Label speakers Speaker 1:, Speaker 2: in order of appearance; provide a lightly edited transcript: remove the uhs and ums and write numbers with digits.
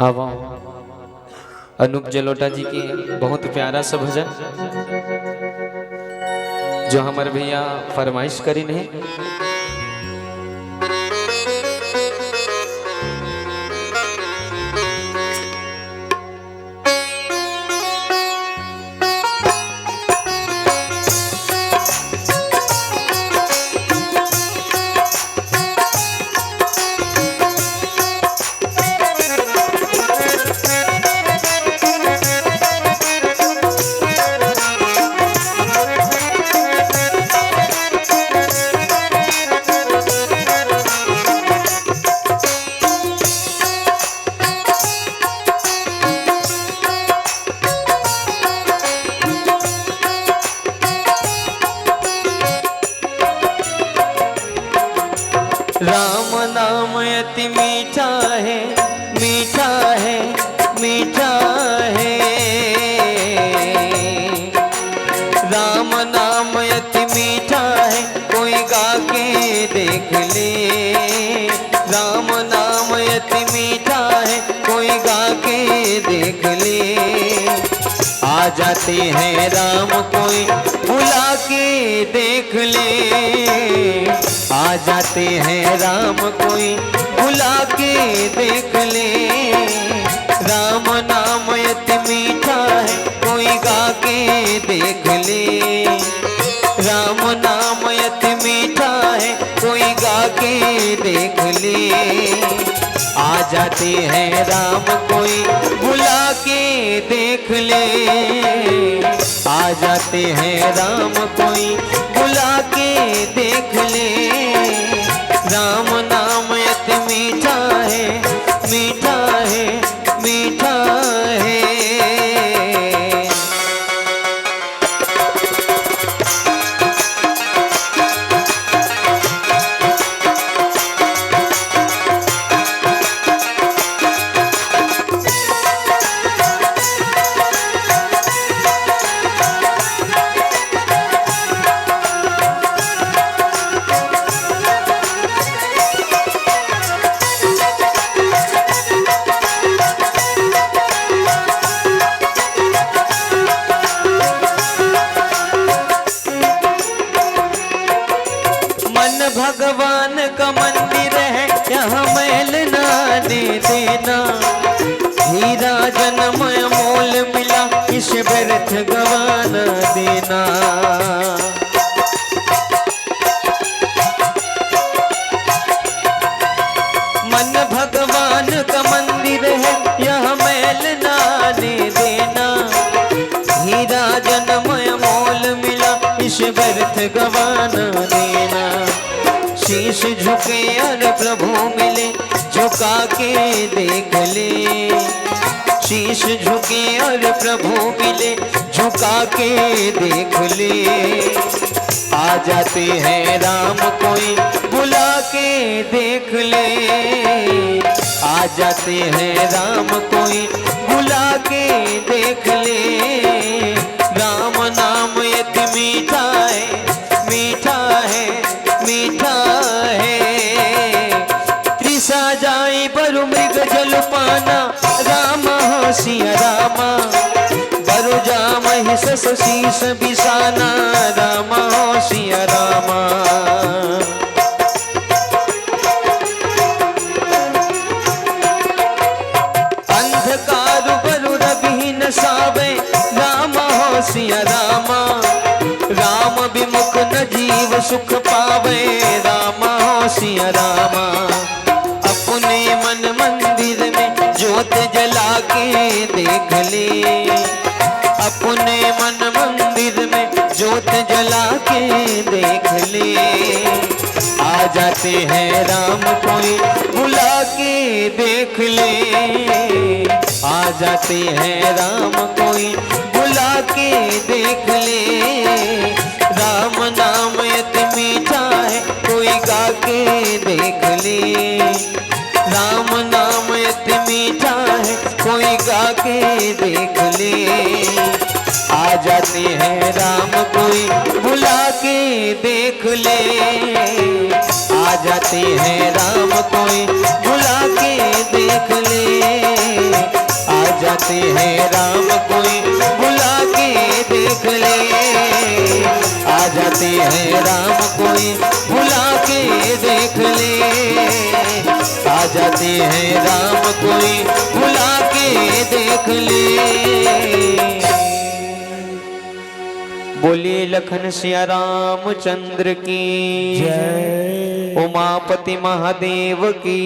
Speaker 1: अब अनूप जलोटा जी की बहुत प्यारा सा भजन जो हमारे भैया फरमाइश करी नहीं। राम नाम अति मीठा है, मीठा है, मीठा है। राम नाम अति मीठा है, कोई गा के देख ले। राम नाम अति मीठा है, कोई गा के देख ले। आ जाते हैं राम कोई बुला के देख ले। आ जाते हैं राम कोई बुला के देख ले। राम नाम अति मीठा है, कोई गा के देख ले। राम नाम अति मीठा है, कोई गा के देख ले। आ जाते हैं राम कोई बुला के देख ले। आ जाते हैं राम कोई बुला के देख ले। राम नाम अति मीठा है, मीठा है, मीठा है। भगवान का मंदिर है, यहाँ मैल ना दे देना। हीरा जन्म मोल मिला, इस व्यर्थ गवाना देना। मन भगवान का मंदिर है, यहाँ मैल ना दे देना। हीरा जन्म मोल मिला, इस व्यर्थ गवाना देना। शीश झुके और प्रभु मिले, झुका के देख ले। शीश झुके और प्रभु मिले, झुका के देख ले। आ जाते हैं राम कोई बुला के देख ले। आ जाते हैं राम कोई बुला के देख ले। राम नाम अति मीठा है, मीठा है, मीठा है। त्रिसा जाए बरु मृग जल पाना, राम हो सिया रामा। बरु जाम हिस शीस बिसाना, राम हो सिया रामा। अंधकार बरु रवि न सावे, राम हो सिया रामा। राम विमुख न जीव सुख पावे, राम हो सिया रामा। अपने मन मंदिर में ज्योत जला के देख ले। अपने मन मंदिर में ज्योत जला के देख ले। आ जाते हैं राम कोई बुला के देख ले। आ जाते हैं राम कोई बुला के देख ले। राम नाम अति मीठा है, कोई गा के देख ले। राम नाम अति मीठा है, कोई गा के देख ले। आ जाते हैं राम कोई बुला के देख ले। आ जाते हैं राम कोई बुला के देख ले। राम कोई बुला के देख ले, आ जाते हैं राम कोई बुला के देख ले। बोलिए लखन सिया रामचंद्र की जय, उमापति महादेव की।